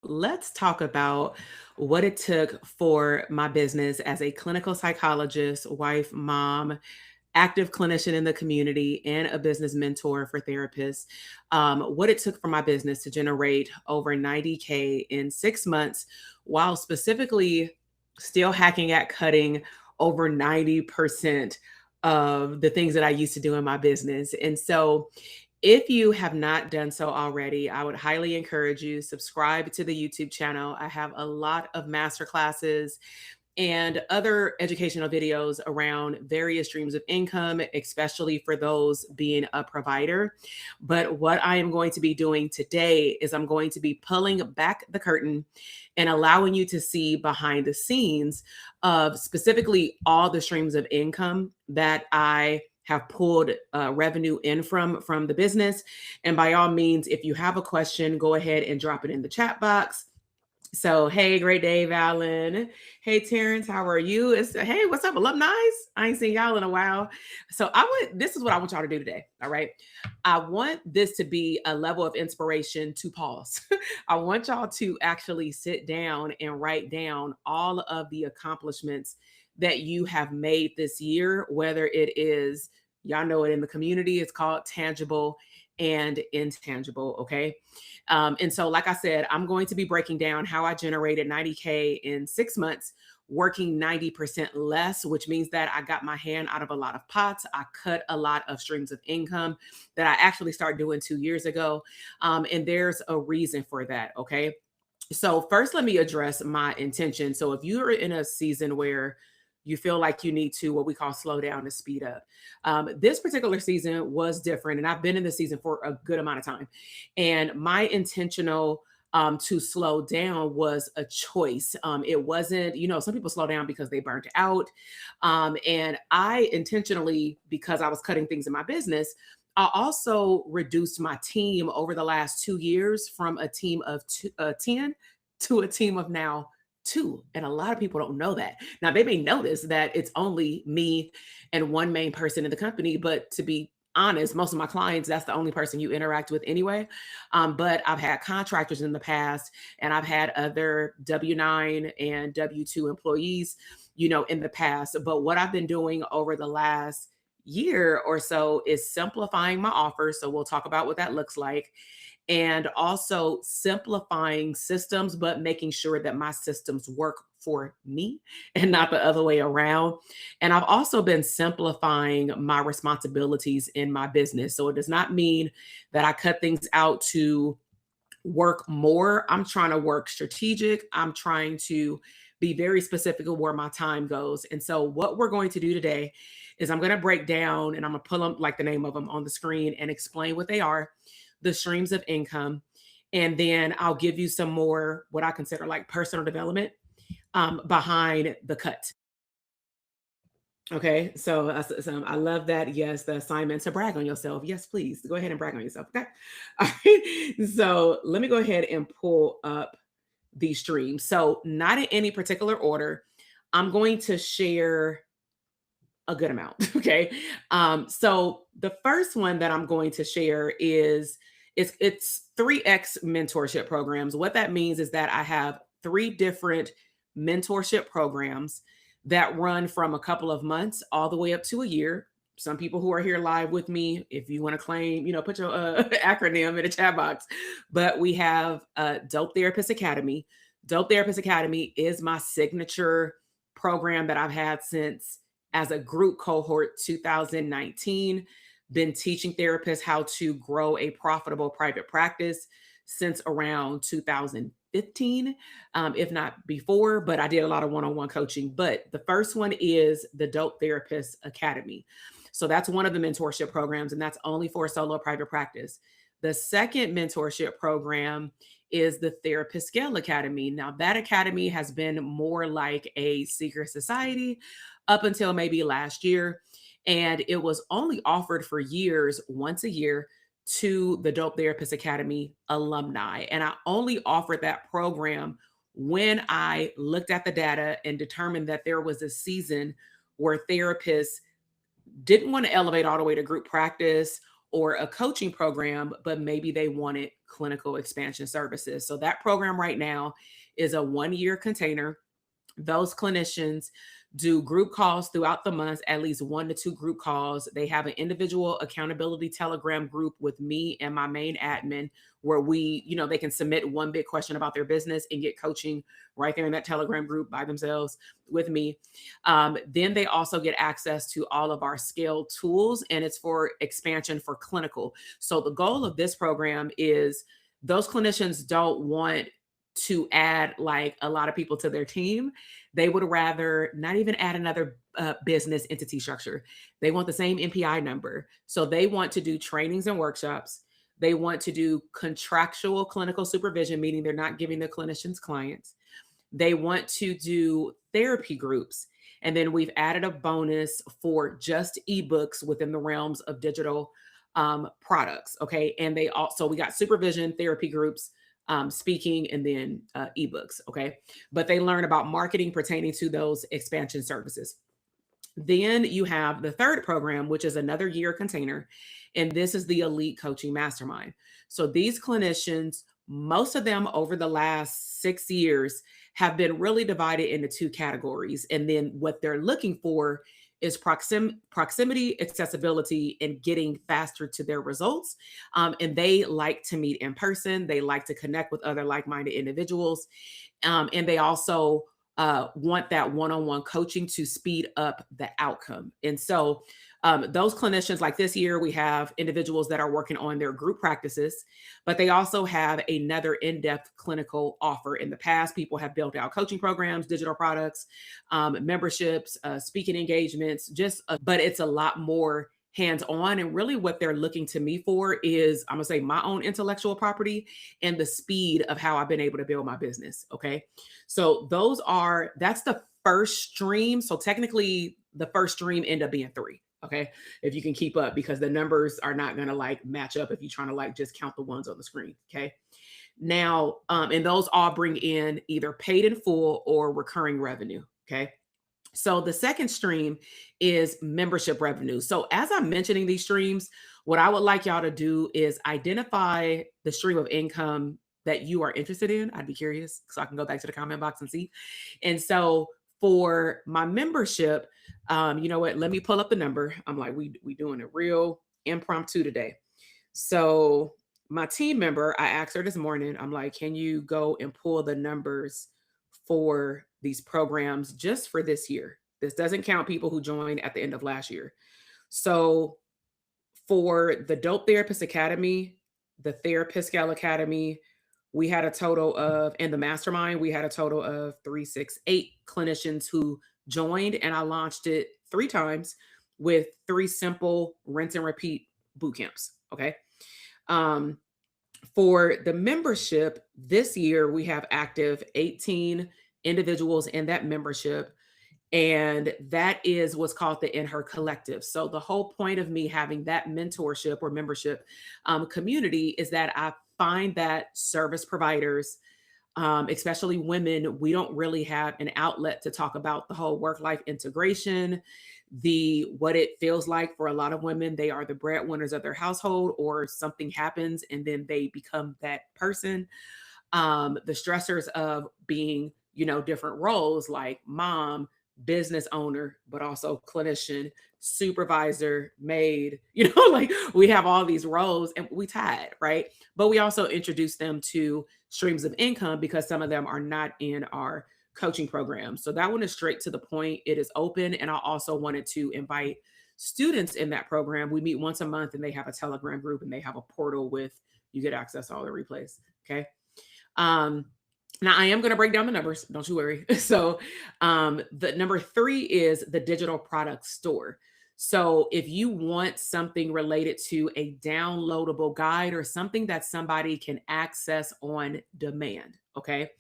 let's talk about what it took for my business as a clinical psychologist, wife, mom, active clinician in the community, and a business mentor for therapists. What it took for my business to generate over 90K in 6 months while specifically still hacking at cutting over 90% of the things that I used to do in my business. And so if you have not done so already, I would highly encourage you subscribe to the YouTube channel. I have a lot of master classes and other educational videos around various streams of income, especially for those being a provider. But what I am going to be doing today is I'm going to be pulling back the curtain and allowing you to see behind the scenes of specifically all the streams of income that I have pulled revenue in from the business. And by all means, if you have a question, go ahead and drop it in the chat box. So, hey, great day, Valen. Hey, Terrence, how are you? Hey, what's up, alumni? I ain't seen y'all in a while. So this is what I want y'all to do today. All right. I want this to be a level of inspiration to pause. I want y'all to actually sit down and write down all of the accomplishments that you have made this year, whether it is, y'all know it in the community, it's called tangible and intangible. Okay. And so, like I said, I'm going to be breaking down how I generated 90K in 6 months, working 90% less, which means that I got my hand out of a lot of pots. I cut a lot of streams of income that I actually started doing 2 years ago. And there's a reason for that. Okay. So first, let me address my intention. So if you're in a season where you feel like you need to, what we call slow down to speed up. This particular season was different, and I've been in this season for a good amount of time. And my intentional to slow down was a choice. It wasn't, some people slow down because they burnt out. And I intentionally, because I was cutting things in my business, I also reduced my team over the last 2 years from a team of 10 to a team of now 2. And a lot of people don't know that. Now, they may notice that it's only me and one main person in the company, but to be honest, most of my clients, that's the only person you interact with anyway. But I've had contractors in the past, and I've had other W-9 and W-2 employees, in the past. But what I've been doing over the last year or so is simplifying my offer. So we'll talk about what that looks like, and also simplifying systems, but making sure that my systems work for me and not the other way around. And I've also been simplifying my responsibilities in my business. So it does not mean that I cut things out to work more. I'm trying to work strategic. I'm trying to be very specific of where my time goes. And so what we're going to do today is I'm going to break down, and I'm going to pull them like the name of them on the screen and explain what they are, the streams of income. And then I'll give you some more, what I consider like personal development behind the cut. Okay. So I love that. Yes. The assignment to brag on yourself. Yes, please go ahead and brag on yourself. Okay. All right. So let me go ahead and pull up these streams. So not in any particular order. I'm going to share a good amount. Okay. So the first one that I'm going to share is it's 3X mentorship programs. What that means is that I have 3 different mentorship programs that run from a couple of months all the way up to a year. Some people who are here live with me, if you want to claim, put your acronym in the chat box. But we have Dope Therapist Academy. Dope Therapist Academy is my signature program that I've had since, as a group cohort, 2019. Been teaching therapists how to grow a profitable private practice since around 2015, if not before, but I did a lot of one-on-one coaching. But the first one is the Dope Therapist Academy. So that's one of the mentorship programs, and that's only for solo private practice. The second mentorship program is the Therapist Scale Academy. Now, that academy has been more like a secret society up until maybe last year. And it was only offered for years, once a year, to the Dope Therapist Academy alumni. And I only offered that program when I looked at the data and determined that there was a season where therapists didn't want to elevate all the way to group practice, or a coaching program, but maybe they wanted clinical expansion services. So that program right now is a 1 year container. Those clinicians do group calls throughout the month, at least 1 to 2 group calls. They have an individual accountability Telegram group with me and my main admin where they can submit one big question about their business and get coaching right there in that Telegram group by themselves with me. Then they also get access to all of our scale tools, and it's for expansion for clinical. So the goal of this program is those clinicians don't want to add like a lot of people to their team. They would rather not even add another business entity structure. They want the same MPI number. So they want to do trainings and workshops. They want to do contractual clinical supervision, meaning they're not giving the clinicians clients. They want to do therapy groups. And then we've added a bonus for just ebooks within the realms of digital products. Okay. And we got supervision, therapy groups, speaking, and then ebooks. Okay. But they learn about marketing pertaining to those expansion services. Then you have the third program, which is another year container. And this is the Elite Coaching Mastermind. So these clinicians, most of them over the last 6 years, have been really divided into 2 categories. And then what they're looking for is proximity, accessibility, and getting faster to their results. And they like to meet in person. They like to connect with other like-minded individuals. And they also want that one-on-one coaching to speed up the outcome. And so those clinicians, like this year, we have individuals that are working on their group practices, but they also have another in-depth clinical offer. In the past, people have built out coaching programs, digital products, memberships, speaking engagements, but it's a lot more hands-on. And really what they're looking to me for is, I'm gonna say, my own intellectual property and the speed of how I've been able to build my business. Okay. So that's the first stream. So technically the first stream end up being 3. Okay. If you can keep up, because the numbers are not going to like match up if you're trying to like just count the ones on the screen. Okay. Now, and those all bring in either paid in full or recurring revenue. Okay. So the second stream is membership revenue. So as I'm mentioning these streams, what I would like y'all to do is identify the stream of income that you are interested in. I'd be curious so I can go back to the comment box and see. And so for my membership, you know what? Let me pull up the number. I'm like, we doing it real impromptu today. So my team member, I asked her this morning, I'm like, can you go and pull the numbers for these programs just for this year? This doesn't count people who joined at the end of last year. So for the Dope Therapist Academy, the Therapist Scale Academy, we had a total of, and the mastermind, we had a total of 368 clinicians who joined, and I launched it 3 times with 3 simple rinse and repeat boot camps. Okay. For the membership this year, we have active 18 individuals in that membership. And that is what's called the In Her Collective. So the whole point of me having that mentorship or membership community is that I find that service providers, especially women, we don't really have an outlet to talk about the whole work-life integration, what it feels like for a lot of women. They are the breadwinners of their household, or something happens and then they become that person. The stressors of being, different roles like mom, business owner, but also clinician, supervisor, maid, like we have all these roles and we tied, right? But we also introduce them to streams of income because some of them are not in our coaching program. So that one is straight to the point. It is open. And I also wanted to invite students in that program. We meet once a month and they have a Telegram group and they have a portal you get access to all the replays. Okay. Now I am going to break down the numbers. Don't you worry. So the number 3 is the digital product store. So if you want something related to a downloadable guide or something that somebody can access on demand, okay,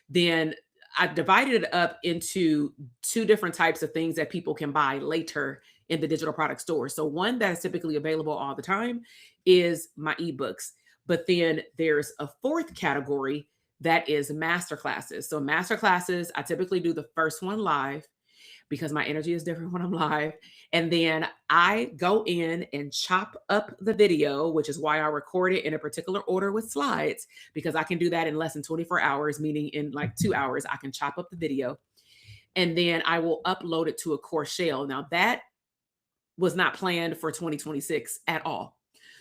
then I've divided it up into 2 different types of things that people can buy later in the digital product store. So one that is typically available all the time is my ebooks. But then there's a 4th category that is masterclasses. So masterclasses, I typically do the first one live, because my energy is different when I'm live. And then I go in and chop up the video, which is why I record it in a particular order with slides, because I can do that in less than 24 hours, meaning in like 2 hours, I can chop up the video. And then I will upload it to a course shell. Now, that was not planned for 2026 at all.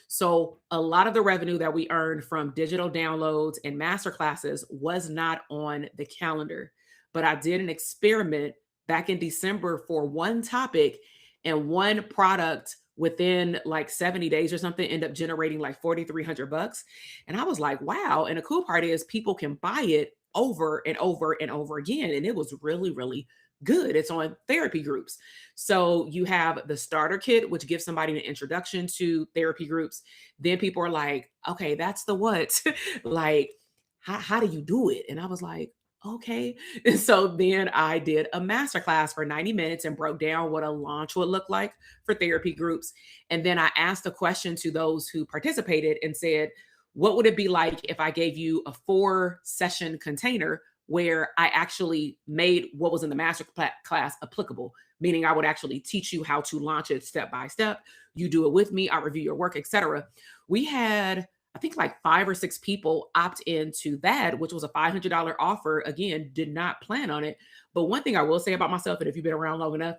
So a lot of the revenue that we earned from digital downloads and master classes was not on the calendar. But I did an experiment back in December for one topic, and one product within like 70 days or something ended up generating like 4,300 bucks. And I was like, wow. And the cool part is people can buy it over and over and over again. And it was really, really good. It's on therapy groups. So you have the starter kit, which gives somebody an introduction to therapy groups. Then people are like, okay, that's the what? Like, how do you do it? And I was like, okay. And so then I did a masterclass for 90 minutes and broke down what a launch would look like for therapy groups. And then I asked a question to those who participated and said, what would it be like if I gave you a 4-session container where I actually made what was in the master class applicable, meaning I would actually teach you how to launch it step by step. You do it with me, I review your work, etc. We had, I think, like 5 or 6 people opt into that, which was a $500 offer. Again, did not plan on it. But one thing I will say about myself, and if you've been around long enough,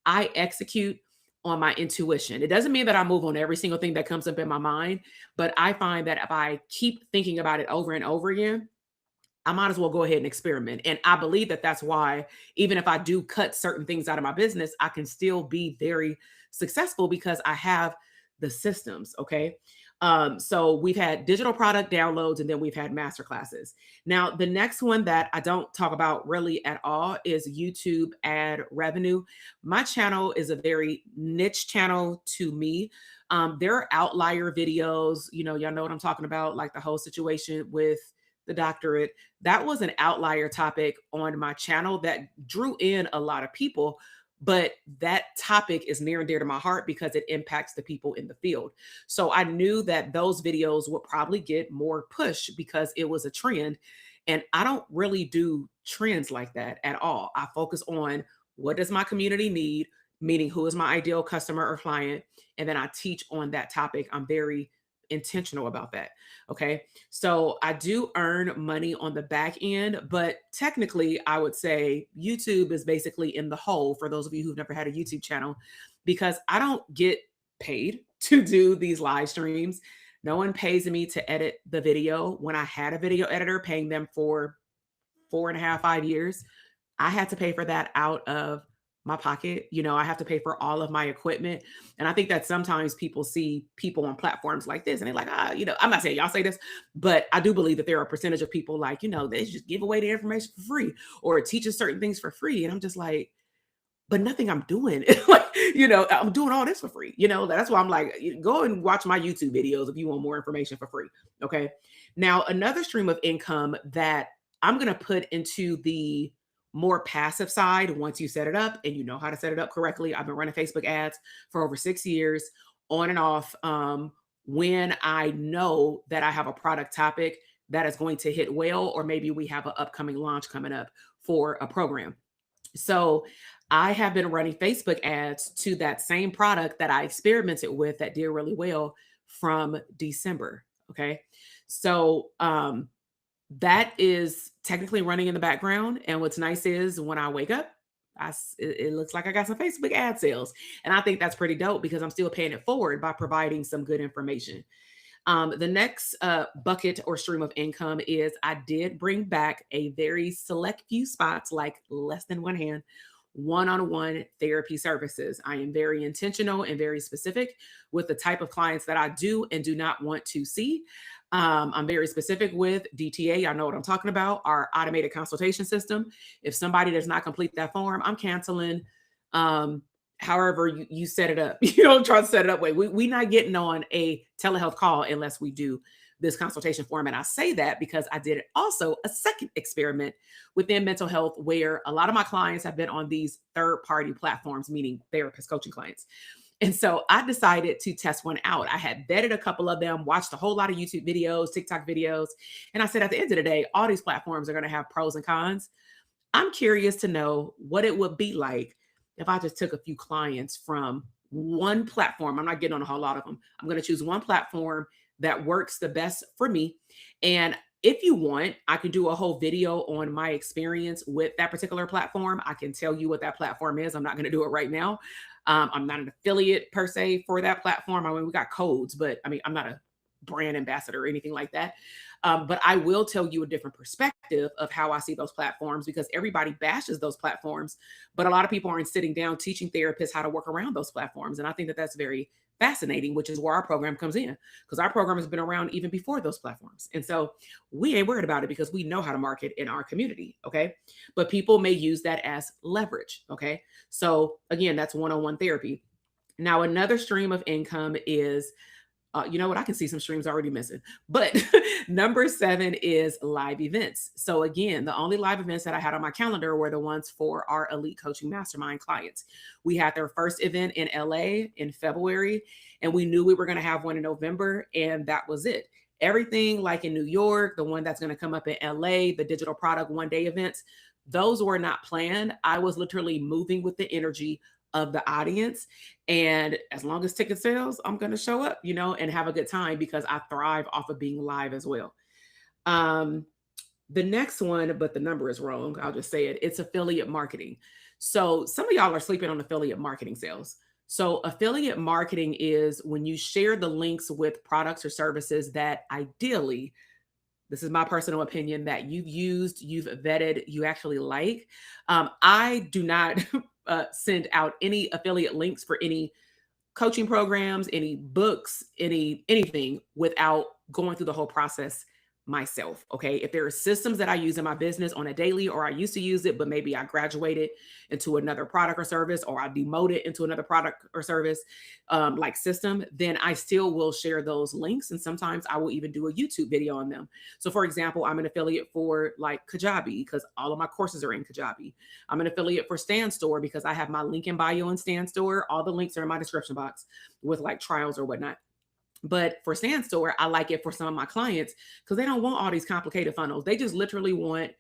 I execute on my intuition. It doesn't mean that I move on every single thing that comes up in my mind, but I find that if I keep thinking about it over and over again, I might as well go ahead and experiment. And I believe that that's why, even if I do cut certain things out of my business, I can still be very successful because I have the systems. Okay. So we've had digital product downloads, and then we've had master classes. Now, the next one that I don't talk about really at all is YouTube ad revenue. My channel is a very niche channel to me. There are outlier videos, y'all know what I'm talking about, like the whole situation with the doctorate. That was an outlier topic on my channel that drew in a lot of people, but that topic is near and dear to my heart because it impacts the people in the field. So I knew that those videos would probably get more push because it was a trend. And I don't really do trends like that at all. I focus on what does my community need, meaning who is my ideal customer or client, and then I teach on that topic. I'm very intentional about that. Okay. So I do earn money on the back end, but technically I would say YouTube is basically in the hole for those of you who've never had a YouTube channel, because I don't get paid to do these live streams. No one pays me to edit the video. When I had a video editor paying them for 4.5, 5 years, I had to pay for that out of my pocket. I have to pay for all of my equipment. And I think that sometimes people see people on platforms like this and they're like, I'm not saying y'all say this, but I do believe that there are a percentage of people like, they just give away the information for free or teaches certain things for free. And I'm just like, but nothing I'm doing, like, I'm doing all this for free. That's why I'm like, go and watch my YouTube videos if you want more information for free. Okay. Now, another stream of income that I'm going to put into the more passive side once you set it up and you know how to set it up correctly. I've been running Facebook ads for over 6 years on and off. When I know that I have a product topic that is going to hit well, or maybe we have an upcoming launch coming up for a program. So I have been running Facebook ads to that same product that I experimented with that did really well from December. Okay. So, that is technically running in the background. And what's nice is when I wake up, it looks like I got some Facebook ad sales. And I think that's pretty dope because I'm still paying it forward by providing some good information. The next bucket or stream of income is I did bring back a very select few spots, like less than one hand, one-on-one therapy services. I am very intentional and very specific with the type of clients that I do and do not want to see. I'm very specific with DTA. I know what I'm talking about, our automated consultation system. If somebody does not complete that form, I'm canceling. However you set it up, try to set it up. We not getting on a telehealth call unless we do this consultation form. And I say that because I did also a second experiment within mental health where a lot of my clients have been on these third-party platforms, meaning therapist coaching clients. And so I decided to test one out. I had vetted a couple of them, watched a whole lot of YouTube videos, TikTok videos. And I said, at the end of the day, all these platforms are going to have pros and cons. I'm curious to know what it would be like if I just took a few clients from one platform, I'm not getting on a whole lot of them. I'm going to choose one platform that works the best for me. And if you want, I could do a whole video on my experience with that particular platform. I can tell you what that platform is. I'm not going to do it right now. I'm not an affiliate per se for that platform. I mean, we got codes, but I mean, I'm not a brand ambassador or anything like that. But I will tell you a different perspective of how I see those platforms, because everybody bashes those platforms, but a lot of people aren't sitting down teaching therapists how to work around those platforms. And I think that that's very fascinating, which is where our program comes in, because our program has been around even before those platforms. And so we ain't worried about it because we know how to market in our community. Okay. But people may use that as leverage. Okay. So again, that's one-on-one therapy. Now, another stream of income is you know what? I can see some streams already missing. But number 7 is live events. So again, the only live events that I had on my calendar were the ones for our elite coaching mastermind clients. We had their first event in LA in February, and we knew we were going to have one in November, and that was it. Everything like in New York, the one that's going to come up in LA, the digital product one-day events, those were not planned. I was literally moving with the energy of the audience. And as long as ticket sales, I'm going to show up, and have a good time, because I thrive off of being live as well. The next one, but the number is wrong, I'll just say it. It's affiliate marketing. So some of y'all are sleeping on affiliate marketing sales. So affiliate marketing is when you share the links with products or services that ideally, this is my personal opinion, that you've used, you've vetted, you actually like. I do not send out any affiliate links for any coaching programs, any books, anything without going through the whole process myself. Okay. If there are systems that I use in my business on a daily, or I used to use it, but maybe I graduated into another product or service, or I demoted into another product or service, like system, then I still will share those links. And sometimes I will even do a YouTube video on them. So for example, I'm an affiliate for like Kajabi, because all of my courses are in Kajabi. I'm an affiliate for Stand Store because I have my link in bio in Stand Store. All the links are in my description box with like trials or whatnot. But for Stand Store, I like it for some of my clients because they don't want all these complicated funnels. They just literally want,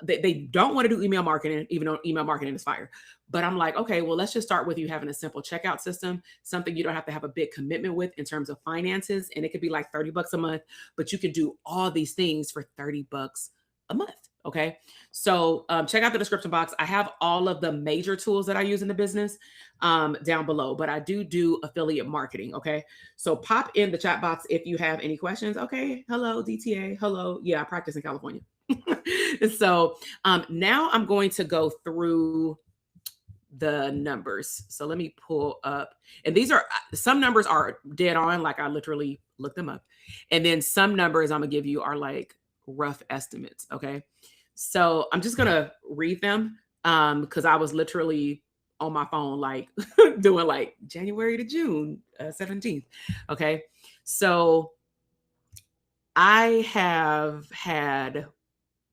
they don't want to do email marketing, even though email marketing is fire. But I'm like, okay, well, let's just start with you having a simple checkout system, something you don't have to have a big commitment with in terms of finances. And it could be like $30 a month, but you can do all these things for $30 a month. Okay. So check out the description box. I have all of the major tools that I use in the business down below, but I do affiliate marketing. Okay. So pop in the chat box if you have any questions. Okay. Hello, DTA. Hello. Yeah, I practice in California. So now I'm going to go through the numbers. So let me pull up, and these are, some numbers are dead on, like I literally looked them up. And then some numbers I'm gonna give you are like rough estimates. Okay. So I'm just gonna read them because I was literally on my phone, like doing like January to June 17th. Okay. So I have had,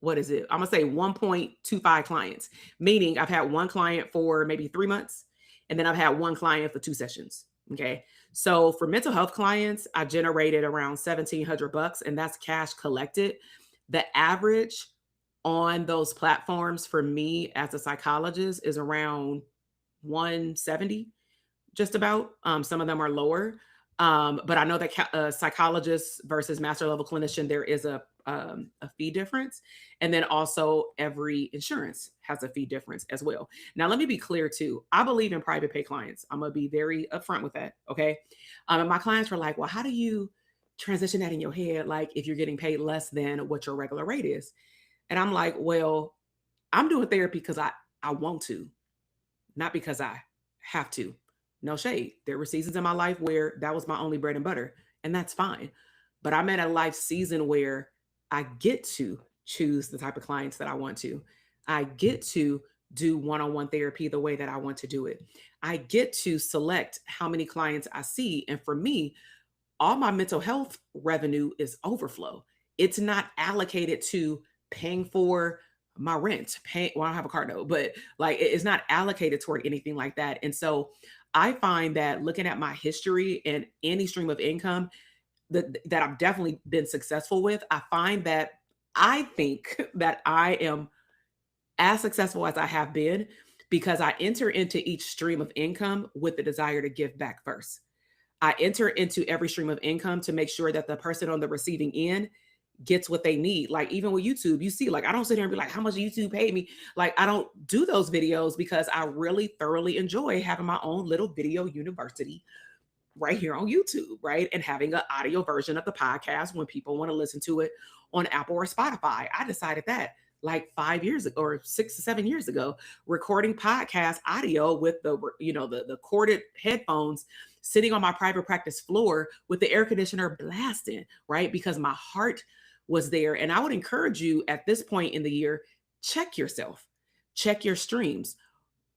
what is it? I'm gonna say 1.25 clients, meaning I've had one client for maybe 3 months, and then I've had one client for 2 sessions. Okay. So for mental health clients, I generated around $1,700, and that's cash collected. The average on those platforms for me as a psychologist is around 170, just about. Some of them are lower. But I know that psychologists versus master level clinician, there is a fee difference. And then also every insurance has a fee difference as well. Now, let me be clear too. I believe in private pay clients. I'm going to be very upfront with that. Okay. And my clients were like, well, how do you transition that in your head? Like if you're getting paid less than what your regular rate is. And I'm like, well, I'm doing therapy because I want to, not because I have to. No shade. There were seasons in my life where that was my only bread and butter, and that's fine. But I'm at a life season where I get to choose the type of clients that I want to. I get to do one-on-one therapy the way that I want to do it. I get to select how many clients I see. And for me, all my mental health revenue is overflow. It's not allocated to paying for my rent, well, I don't have a car note, but like it's not allocated toward anything like that. And so I find that looking at my history and any stream of income that I've definitely been successful with, I find that I think that I am as successful as I have been because I enter into each stream of income with the desire to give back first. I enter into every stream of income to make sure that the person on the receiving end gets what they need. Like even with YouTube, you see, like I don't sit here and be like, how much YouTube paid me? Like I don't do those videos because I really thoroughly enjoy having my own little video university right here on YouTube, right? And having an audio version of the podcast when people want to listen to it on Apple or Spotify. I decided that like 5 years ago or 6 to 7 years ago, recording podcast audio with the corded headphones sitting on my private practice floor with the air conditioner blasting, right? Because my heart was there. And I would encourage you at this point in the year, check yourself, check your streams.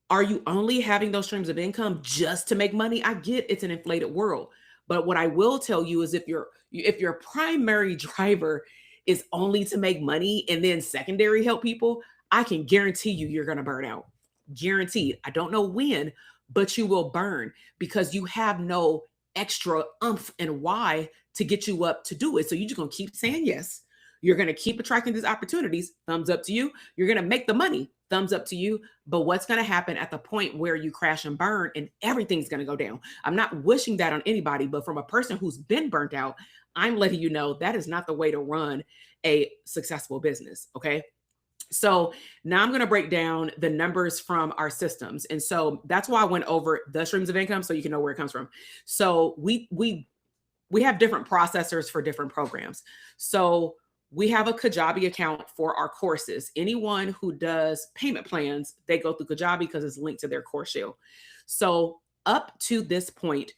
Are you only having those streams of income just to make money? I get it's an inflated world, but what I will tell you is if your primary driver is only to make money and then secondary help people, I can guarantee you're going to burn out. Guaranteed. I don't know when, but you will burn because you have no extra umph and why to get you up to do it. So you're just going to keep saying yes. You're going to keep attracting these opportunities. Thumbs up to you. You're going to make the money. Thumbs up to you. But what's going to happen at the point where you crash and burn and everything's going to go down? I'm not wishing that on anybody, but from a person who's been burnt out, I'm letting you know that is not the way to run a successful business. Okay. So now I'm going to break down the numbers from our systems. And so that's why I went over the streams of income so you can know where it comes from. So we have different processors for different programs. So we have a Kajabi account for our courses. Anyone who does payment plans, they go through Kajabi because it's linked to their course shell. So up to this point,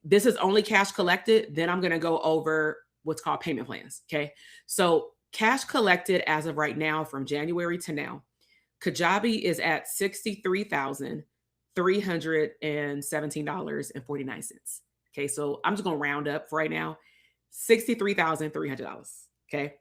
this is only cash collected. Then I'm going to go over what's called payment plans. Okay. So cash collected as of right now from January to now, Kajabi is at $63,317.49. Okay. So I'm just going to round up for right now, $63,300. Okay.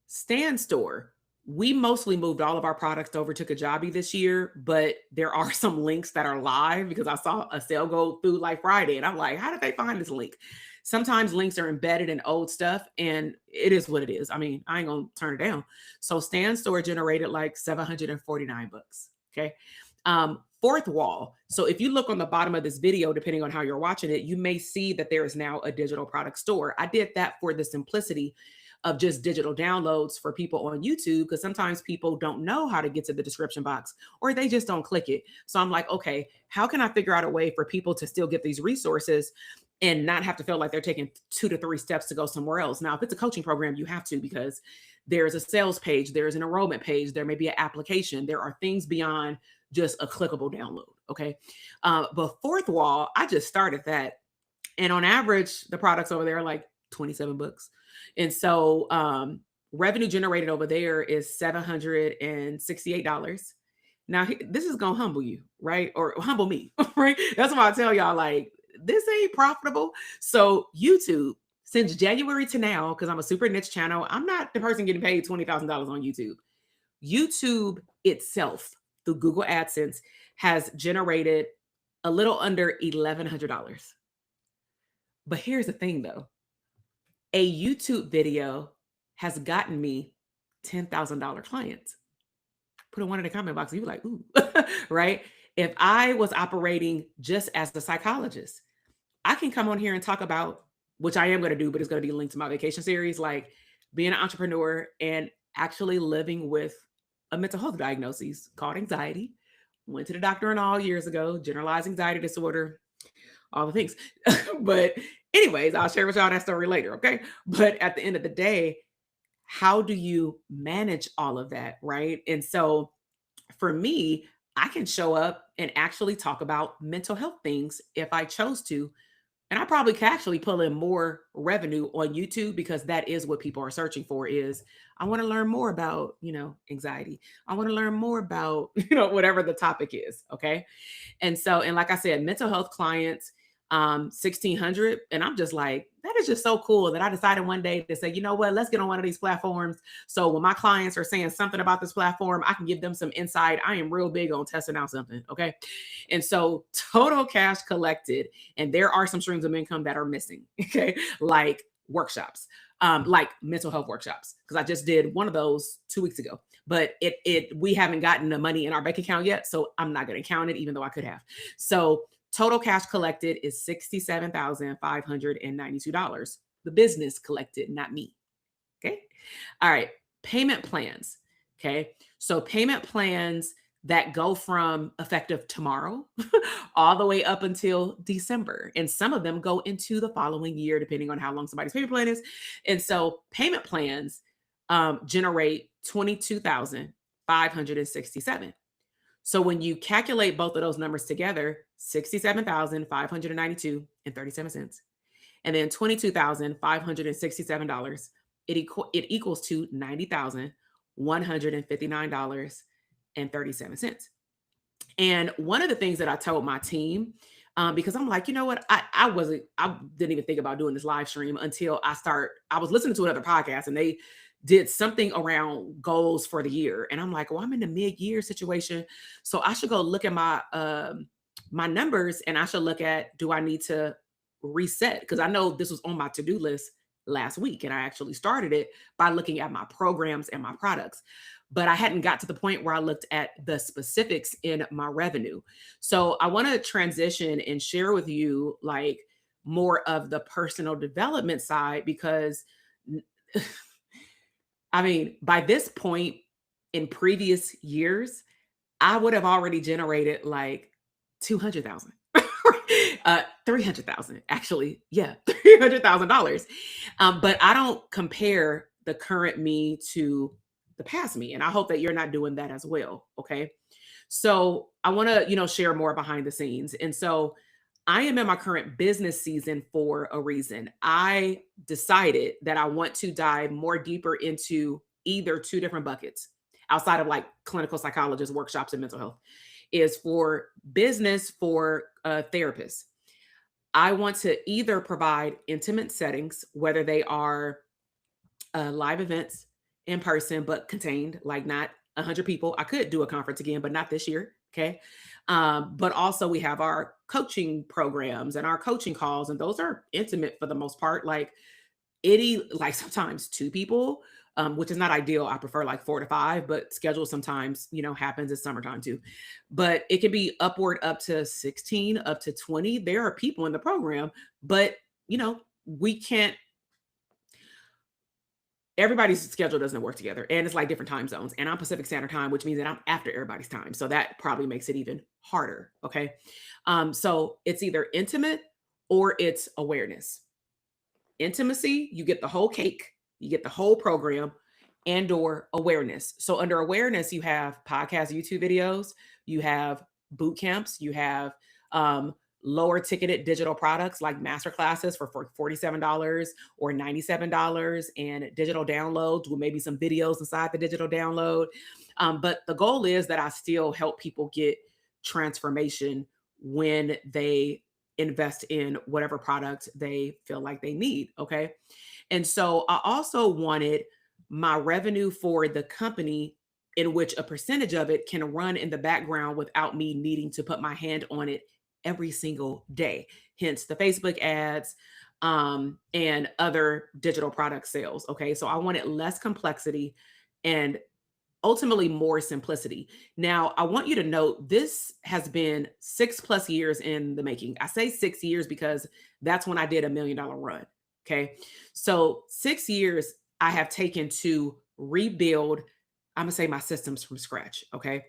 Stand Store. We mostly moved all of our products over to Kajabi this year, but there are some links that are live because I saw a sale go through like Friday and I'm like, how did they find this link? Sometimes links are embedded in old stuff and it is what it is. I mean, I ain't gonna turn it down. So Stand Store generated like $749. Okay. Fourth wall. So if you look on the bottom of this video, depending on how you're watching it, you may see that there is now a digital product store. I did that for the simplicity of just digital downloads for people on YouTube, because sometimes people don't know how to get to the description box or they just don't click it. So I'm like, okay, how can I figure out a way for people to still get these resources and not have to feel like they're taking 2 to 3 steps to go somewhere else? Now, if it's a coaching program, you have to, because there's a sales page, there's an enrollment page, there may be an application. There are things beyond just a clickable download. Okay. But fourth wall, I just started that. And on average, the products over there are like $27. And so revenue generated over there is $768. Now, this is going to humble you, right? Or humble me, right? That's why I tell y'all, like, this ain't profitable. So YouTube, since January to now, because I'm a super niche channel, I'm not the person getting paid $20,000 on YouTube. YouTube itself, through Google AdSense, has generated a little under $1,100. But here's the thing, though. A YouTube video has gotten me $10,000 clients. Put a one in the comment box. You be like, ooh, right? If I was operating just as a psychologist, I can come on here and talk about, which I am going to do, but it's going to be linked to my vacation series, like being an entrepreneur and actually living with a mental health diagnosis called anxiety. Went to the doctor and all years ago, generalized anxiety disorder, all the things. But anyways, I'll share with y'all that story later. Okay. But at the end of the day, how do you manage all of that? Right. And so for me, I can show up and actually talk about mental health things if I chose to. And I probably could actually pull in more revenue on YouTube, because that is what people are searching for. Is I want to learn more about, anxiety. I want to learn more about, whatever the topic is. Okay. And so, and like I said, mental health clients, 1,600. And I'm just like, that is just so cool that I decided one day to say, you know what, let's get on one of these platforms. So when my clients are saying something about this platform, I can give them some insight. I am real big on testing out something. Okay. And so total cash collected, and there are some streams of income that are missing. Okay. Like workshops, like mental health workshops. Cause I just did one of those 2 weeks ago. but we haven't gotten the money in our bank account yet, so I'm not going to count it, even though I could have. So total cash collected is $67,592. The business collected, not me. Okay. All right. Payment plans. Okay. So payment plans that go from effective tomorrow all the way up until December. And some of them go into the following year, depending on how long somebody's payment plan is. And so payment plans generate 22,567. So when you calculate both of those numbers together, 67,592 and 37 cents, and then $22,567, it equals to $90,159.37. And one of the things that I told my team, because I'm like, you know what, I didn't even think about doing this live stream until I was listening to another podcast and they did something around goals for the year. And I'm like, well, I'm in the mid-year situation. So I should go look at my numbers, and I should look at, do I need to reset? Because I know this was on my to-do list last week, and I actually started it by looking at my programs and my products. But I hadn't got to the point where I looked at the specifics in my revenue. So I want to transition and share with you like more of the personal development side, because I mean, by this point in previous years, I would have already generated like 200,000. 300,000 actually. Yeah, $300,000. But I don't compare the current me to the past me. And I hope that you're not doing that as well. Okay. So I want to, share more behind the scenes. And so I am in my current business season for a reason. I decided that I want to dive more deeper into either two different buckets outside of like clinical psychologist workshops and mental health, is for business for therapists. I want to either provide intimate settings, whether they are live events in person, but contained, like not 100 people. I could do a conference again, but not this year. Okay. But also we have our coaching programs and our coaching calls, and those are intimate for the most part. Like like sometimes two people, which is not ideal. I prefer like 4 to 5, but schedule sometimes, happens. It's summertime too. But it can be upward up to 16, up to 20. There are people in the program, but we can't, everybody's schedule doesn't work together, and it's like different time zones, and I'm Pacific Standard Time, which means that I'm after everybody's time. So that probably makes it even harder. Okay. So it's either intimate or it's awareness. Intimacy, you get the whole cake, you get the whole program, and or awareness. So under awareness, you have podcast, YouTube videos, you have boot camps, you have lower ticketed digital products like master classes for $47 or $97, and digital downloads with maybe some videos inside the digital download. But the goal is that I still help people get transformation when they invest in whatever product they feel like they need. Okay. And so I also wanted my revenue for the company, in which a percentage of it can run in the background without me needing to put my hand on it every single day. Hence the Facebook ads and other digital product sales. Okay. So I wanted less complexity and ultimately more simplicity. Now, I want you to note this has been 6+ years in the making. I say 6 years because that's when I did $1 million run. Okay. So 6 years I have taken to rebuild, I'm going to say, my systems from scratch. Okay.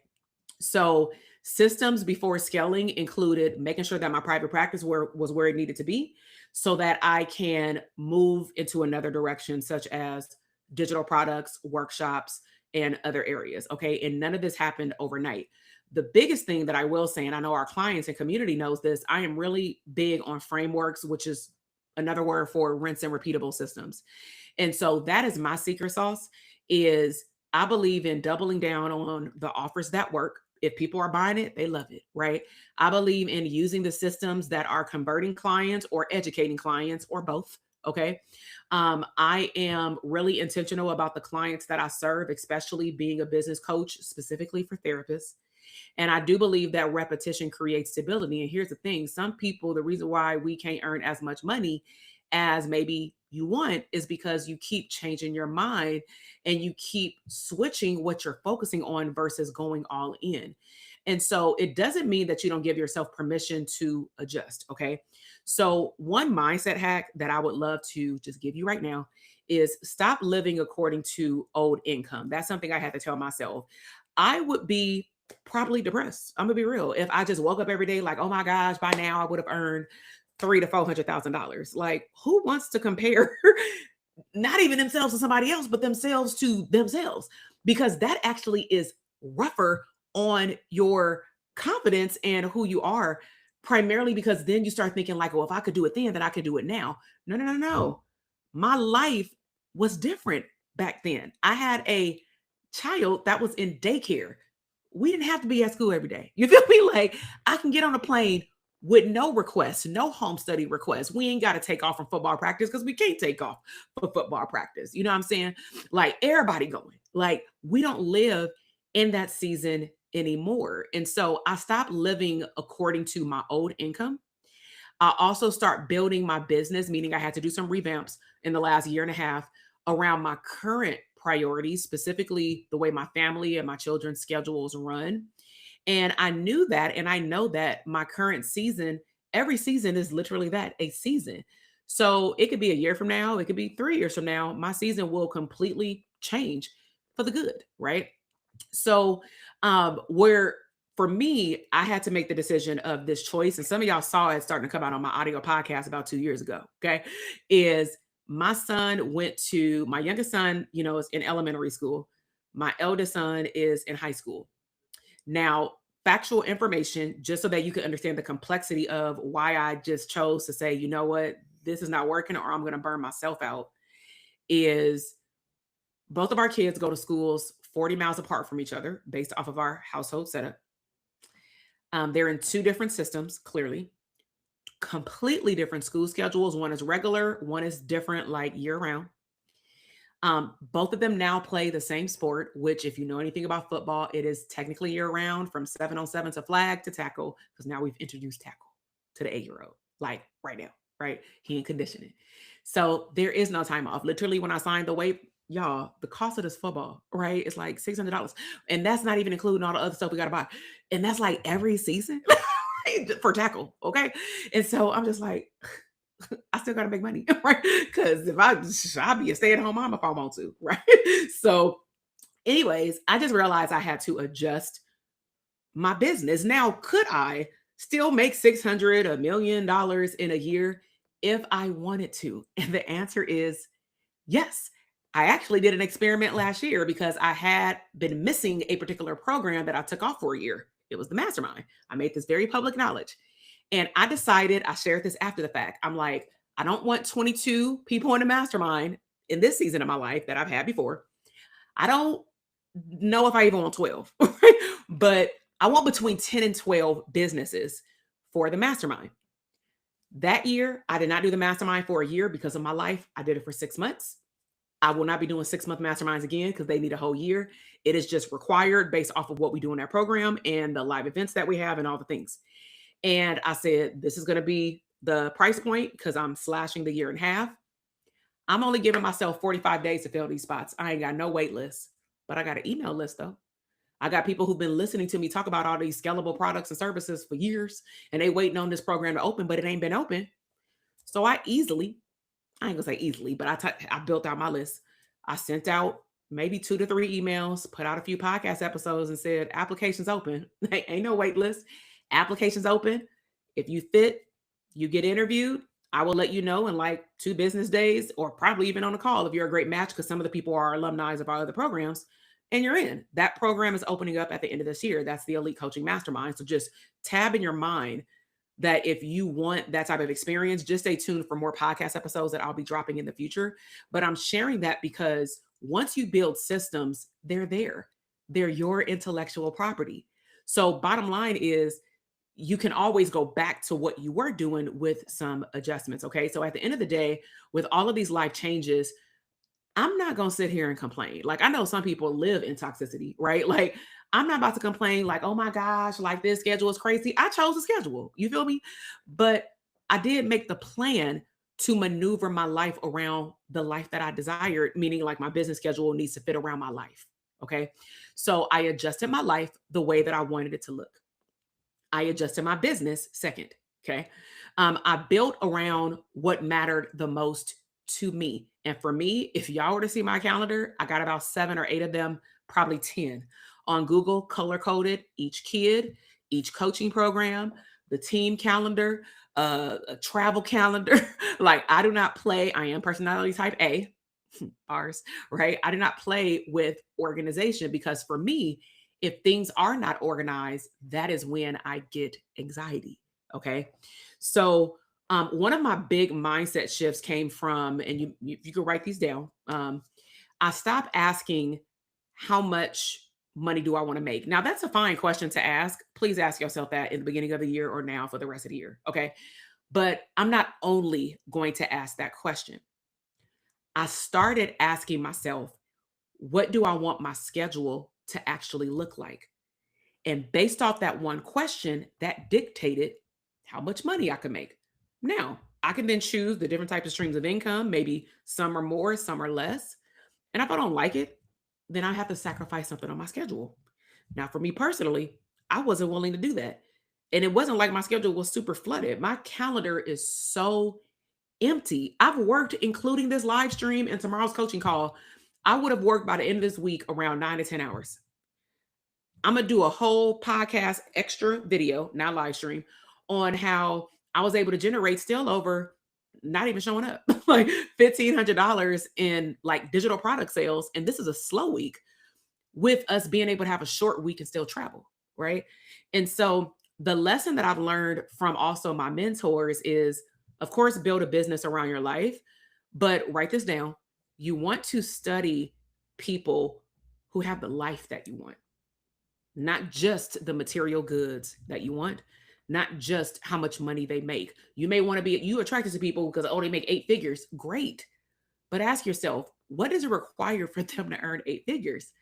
So systems before scaling included making sure that my private practice was where it needed to be so that I can move into another direction, such as digital products, workshops, and other areas. Okay. And none of this happened overnight. The biggest thing that I will say, and I know our clients and community knows this, I am really big on frameworks, which is another word for rinse and repeatable systems. And so that is my secret sauce. Is I believe in doubling down on the offers that work. If people are buying it, they love it, right? I believe in using the systems that are converting clients or educating clients or both. Okay. I am really intentional about the clients that I serve, especially being a business coach specifically for therapists. And I do believe that repetition creates stability. And here's the thing, some people, the reason why we can't earn as much money as maybe you want is because you keep changing your mind and you keep switching what you're focusing on versus going all in. And so it doesn't mean that you don't give yourself permission to adjust. Okay. So, one mindset hack that I would love to just give you right now is stop living according to old income. That's something I had to tell myself. I would be probably depressed. I'm gonna be real. If I just woke up every day like, oh my gosh, by now I would have earned $300,000 to $400,000. Like, who wants to compare not even themselves to somebody else, but themselves to themselves? Because that actually is rougher on your confidence and who you are, primarily because then you start thinking, like, well, if I could do it then I could do it now. No, no, no, no. My life was different back then. I had a child that was in daycare. We didn't have to be at school every day. You feel me? Like, I can get on a plane with no requests, no home study requests. We ain't got to take off from football practice because we can't take off for football practice. You know what I'm saying? Like, everybody going. Like, we don't live in that season anymore. And so I stopped living according to my old income. I also start building my business, meaning I had to do some revamps in the last year and a half around my current priorities, specifically the way my family and my children's schedules run. And I knew that, and I know that my current season, every season is literally that, a season. So it could be a year from now, it could be 3 years from now. My season will completely change for the good, right? So, where for me, I had to make the decision of this choice, and some of y'all saw it starting to come out on my audio podcast about 2 years ago. Okay, is my son went to my youngest son, is in elementary school. My eldest son is in high school. Now, factual information, just so that you can understand the complexity of why I just chose to say, you know what, this is not working, or I'm going to burn myself out, is both of our kids go to schools 40 miles apart from each other based off of our household setup. They're in two different systems, clearly, completely different school schedules. One is regular, one is different, like year round. Both of them now play the same sport, which, if you know anything about football, it is technically year round from 7-on-7 to flag to tackle, because now we've introduced tackle to the 8-year-old, like right now, right? He ain't conditioning. So there is no time off. Literally, when I signed the waiver, y'all, the cost of this football, right? It's like $600. And that's not even including all the other stuff we got to buy. And that's like every season for tackle. Okay. And so I'm just like, I still got to make money, right? Because I'll be a stay-at-home mom if I want to, right? So, anyways, I just realized I had to adjust my business. Now, could I still make $600, $1 million in a year if I wanted to? And the answer is yes. I actually did an experiment last year because I had been missing a particular program that I took off for a year. It was the mastermind. I made this very public knowledge. And I decided, I shared this after the fact. I'm like, I don't want 22 people in the mastermind in this season of my life that I've had before. I don't know if I even want 12, but I want between 10 and 12 businesses for the mastermind. That year, I did not do the mastermind for a year because of my life. I did it for 6 months. I will not be doing 6-month masterminds again because they need a whole year. It is just required based off of what we do in that program and the live events that we have and all the things. And I said, this is going to be the price point because I'm slashing the year in half. I'm only giving myself 45 days to fill these spots. I ain't got no wait list, but I got an email list though. I got people who've been listening to me talk about all these scalable products and services for years, and they waiting on this program to open, but it ain't been open. So I ain't gonna say easily, but I built out my list. I sent out maybe 2 to 3 emails, put out a few podcast episodes and said, applications open. Ain't no wait list. Applications open. If you fit, you get interviewed. I will let you know in like 2 business days, or probably even on a call if you're a great match, because some of the people are alumni of our other programs, and you're in. That program is opening up at the end of this year. That's the Elite Coaching Mastermind. So just tab in your mind that if you want that type of experience, just stay tuned for more podcast episodes that I'll be dropping in the future. But I'm sharing that because once you build systems, they're there. They're your intellectual property. So bottom line is, you can always go back to what you were doing with some adjustments. Okay. So at the end of the day, with all of these life changes, I'm not going to sit here and complain. Like, I know some people live in toxicity, right? Like, I'm not about to complain like, oh my gosh, like this schedule is crazy. I chose a schedule. You feel me? But I did make the plan to maneuver my life around the life that I desired, meaning like my business schedule needs to fit around my life. Okay. So I adjusted my life the way that I wanted it to look. I adjusted my business second. Okay. I built around what mattered the most to me. And for me, if y'all were to see my calendar, I got about 7 or 8 of them, probably 10 on Google, color coded each kid, each coaching program, the team calendar, a travel calendar. Like I do not play. I am personality type A, ours, right? I do not play with organization because for me, if things are not organized, that is when I get anxiety. Okay. So, one of my big mindset shifts came from, and you can write these down. I stopped asking how much money do I want to make? Now, that's a fine question to ask. Please ask yourself that in the beginning of the year or now for the rest of the year. Okay. But I'm not only going to ask that question. I started asking myself, what do I want my schedule to actually look like? And based off that one question, that dictated how much money I could make. Now, I can then choose the different types of streams of income. Maybe some are more, some are less. And if I don't like it, then I have to sacrifice something on my schedule. Now, for me personally, I wasn't willing to do that. And it wasn't like my schedule was super flooded. My calendar is so empty. I've worked, including this live stream and tomorrow's coaching call. I would have worked by the end of this week around 9 to 10 hours. I'm gonna do a whole podcast extra video, not live stream, on how I was able to generate still over not even showing up like $1,500 in like digital product sales. And this is a slow week with us being able to have a short week and still travel. Right. And so the lesson that I've learned from also my mentors is, of course, build a business around your life, but write this down. You want to study people who have the life that you want, not just the material goods that you want, not just how much money they make. You may want to be you attracted to people because oh they make 8 figures, great. But ask yourself, what does it require for them to earn 8 figures?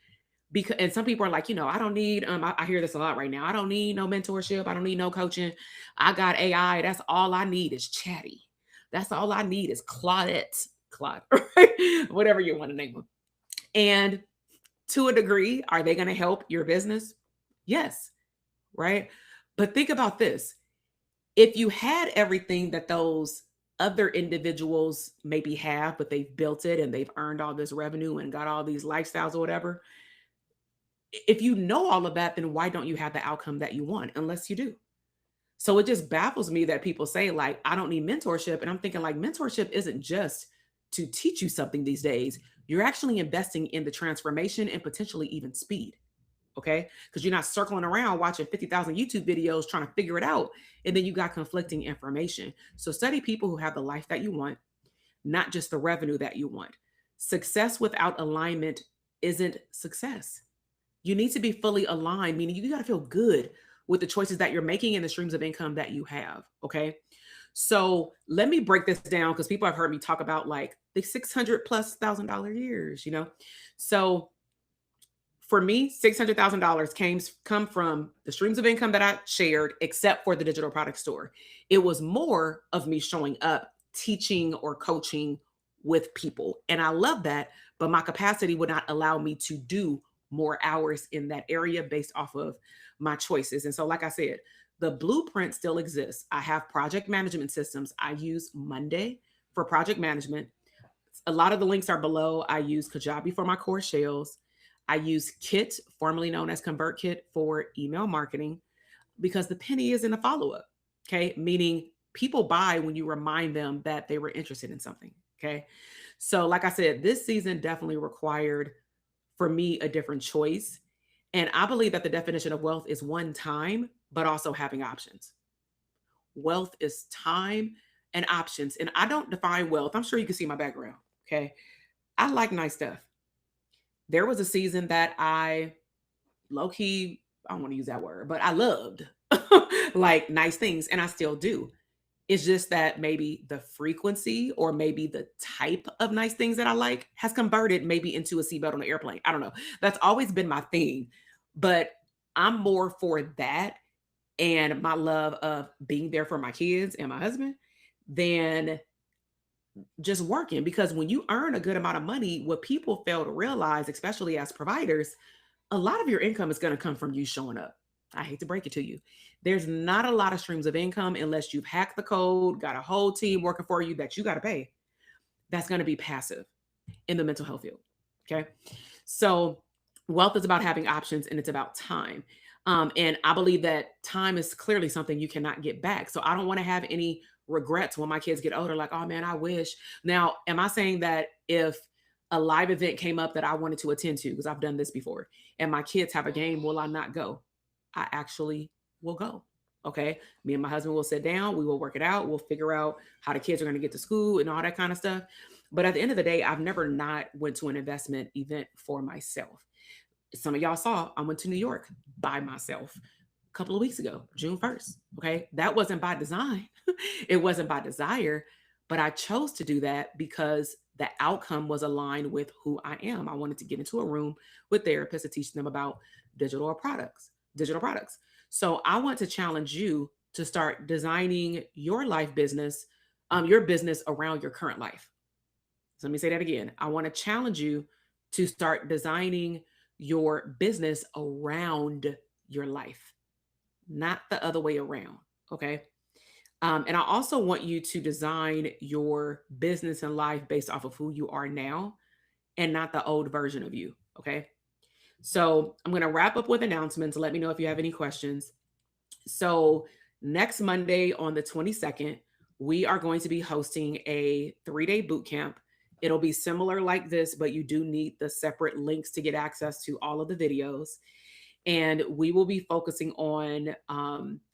Because and some people are like, I don't need I hear this a lot right now. I don't need no mentorship, I don't need no coaching. I got AI. That's all I need is chatty. That's all I need is Claude, right? Whatever you want to name them. And to a degree, are they going to help your business? Yes, right? But think about this. If you had everything that those other individuals maybe have, but they've built it and they've earned all this revenue and got all these lifestyles or whatever, if you know all of that, then why don't you have the outcome that you want unless you do? So it just baffles me that people say, like, I don't need mentorship. And I'm thinking, like, mentorship isn't just to teach you something these days. You're actually investing in the transformation and potentially even speed. Okay. Because you're not circling around watching 50,000 YouTube videos trying to figure it out. And then you got conflicting information. So study people who have the life that you want, not just the revenue that you want. Success without alignment isn't success. You need to be fully aligned, meaning you got to feel good with the choices that you're making and the streams of income that you have. Okay. So let me break this down because people have heard me talk about like the 600 plus $1,000 years. So for me, $600,000 come from the streams of income that I shared, except for the digital product store. It was more of me showing up, teaching or coaching with people. And I love that, but my capacity would not allow me to do more hours in that area based off of my choices. And so, like I said, the blueprint still exists. I have project management systems. I use Monday for project management. A lot of the links are below. I use Kajabi for my core shells. I use Kit, formerly known as ConvertKit, for email marketing because the penny is in the follow up. Okay. Meaning people buy when you remind them that they were interested in something. Okay. So, like I said, this season definitely required for me a different choice. And I believe that the definition of wealth is one, time, but also having options. Wealth is time and options. And I don't define wealth. I'm sure you can see my background. Okay. I like nice stuff. There was a season that I low key, I don't want to use that word, but I loved like nice things, and I still do. It's just that maybe the frequency or maybe the type of nice things that I like has converted maybe into a seatbelt on an airplane. I don't know. That's always been my thing, but I'm more for that and my love of being there for my kids and my husband than just working. Because when you earn a good amount of money, what people fail to realize, especially as providers, a lot of your income is going to come from you showing up. I hate to break it to you. There's not a lot of streams of income unless you've hacked the code, got a whole team working for you that you got to pay. That's going to be passive in the mental health field. Okay. So wealth is about having options and it's about time. And I believe that time is clearly something you cannot get back. So I don't want to have any regrets when my kids get older, like, oh man, I wish. Now, am I saying that if a live event came up that I wanted to attend to, because I've done this before, and my kids have a game, will I not go? I actually will go. Okay. Me and my husband will sit down, we will work it out, we'll figure out how the kids are going to get to school and all that kind of stuff. But at the end of the day, I've never not went to an investment event for myself. Some of y'all saw I went to New York by myself a couple of weeks ago, June 1st. Okay. That wasn't by design, it wasn't by desire, but I chose to do that because the outcome was aligned with who I am. I wanted to get into a room with therapists to teach them about digital products. So I want to challenge you to start designing your business around your current life. So let me say that again. I want to challenge you to start designing your business around your life, not the other way around. Okay. And I also want you to design your business and life based off of who you are now and not the old version of you. Okay. So I'm going to wrap up with announcements. Let me know if you have any questions. So next Monday on the 22nd, we are going to be hosting a 3-day boot camp. It'll be similar like this, but you do need the separate links to get access to all of the videos. And we will be focusing on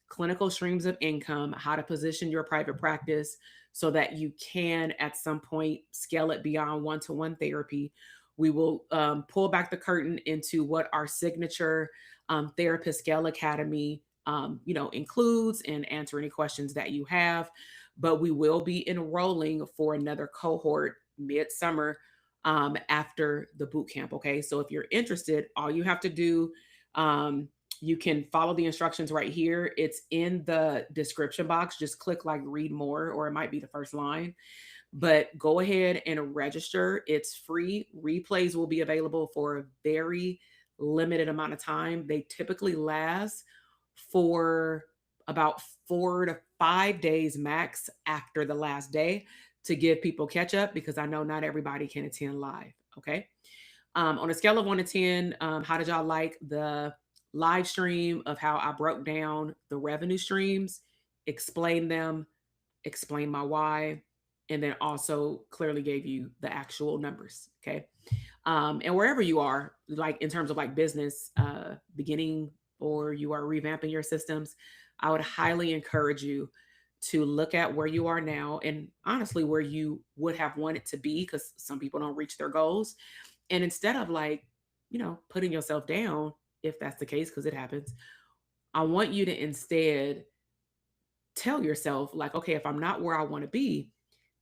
clinical streams of income, how to position your private practice so that you can at some point scale it beyond one-to-one therapy. We will pull back the curtain into what our signature therapist scale academy includes and answer any questions that you have. But we will be enrolling for another cohort midsummer after the boot camp. Okay. So if you're interested, all you have to do, you can follow the instructions right here. It's in the description box. Just click like read more, or it might be the first line. But go ahead and register. It's free. Replays will be available for a very limited amount of time. They typically last for about 4 to 5 days max after the last day to give people catch up, because I know not everybody can attend live. Okay. On a scale of 1 to 10, how did y'all like the live stream of how I broke down the revenue streams, explained them, explained my why, and then also clearly gave you the actual numbers. Okay. And wherever you are, like in terms of like business, beginning, or you are revamping your systems, I would highly encourage you to look at where you are now and honestly where you would have wanted to be, because some people don't reach their goals. And instead of like, putting yourself down, if that's the case, because it happens, I want you to instead tell yourself, like, okay, if I'm not where I want to be,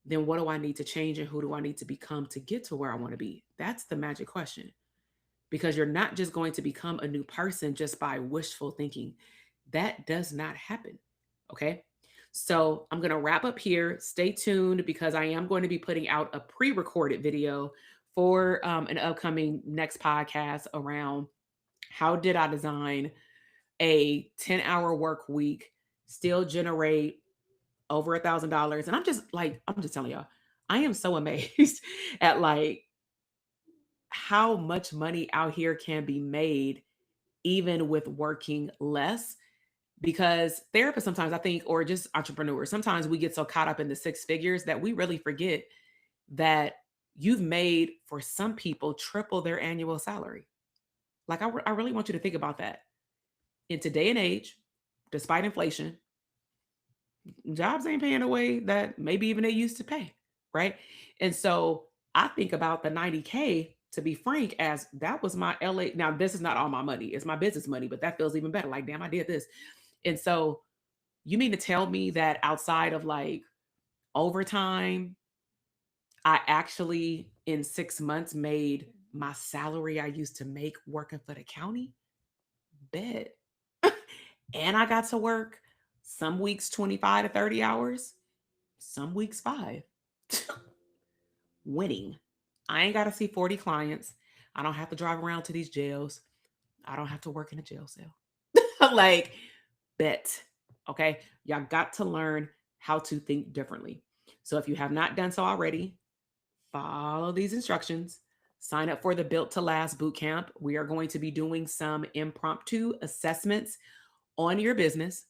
then what do I need to change and who do I need to become to get to where I want to be? That's the magic question. Because you're not just going to become a new person just by wishful thinking. That does not happen. Okay. So I'm going to wrap up here. Stay tuned because I am going to be putting out a pre recorded video for an upcoming next podcast around how did I design a 10-hour work week, still generate over $1,000. And I'm just telling y'all, I am so amazed at like how much money out here can be made even with working less. Because therapists sometimes, I think, or just entrepreneurs, sometimes we get so caught up in the six figures that we really forget that you've made, for some people, triple their annual salary. Like I really want you to think about that. In today and age, despite inflation, jobs ain't paying the way that maybe even they used to pay, right? And so I think about the 90K, to be frank, as that was my LA. Now, this is not all my money, it's my business money, but that feels even better. Like, damn, I did this. And so you mean to tell me that outside of like overtime, I actually in 6 months made my salary I used to make working for the county? Bet. And I got to work some weeks 25 to 30 hours, some weeks 5. winning. I ain't got to see 40 clients. I don't have to drive around to these jails. I don't have to work in a jail cell. Like, bet. Okay. Y'all got to learn how to think differently. So if you have not done so already, follow these instructions. Sign up for the Built to Last bootcamp. We are going to be doing some impromptu assessments on your business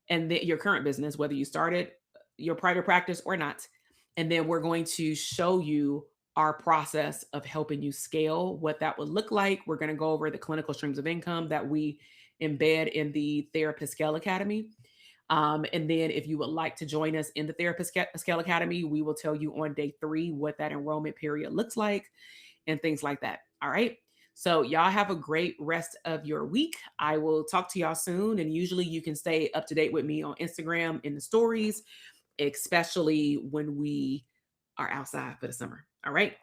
and your current business, whether you started your private practice or not. And then we're going to show you our process of helping you scale, what that would look like. We're going to go over the clinical streams of income that we embed in the Therapist Scale Academy. And then if you would like to join us in the Therapist Scale Academy, we will tell you on day 3 what that enrollment period looks like and things like that. All right. So y'all have a great rest of your week. I will talk to y'all soon. And usually you can stay up to date with me on Instagram in the stories, especially when we are outside for the summer. All right.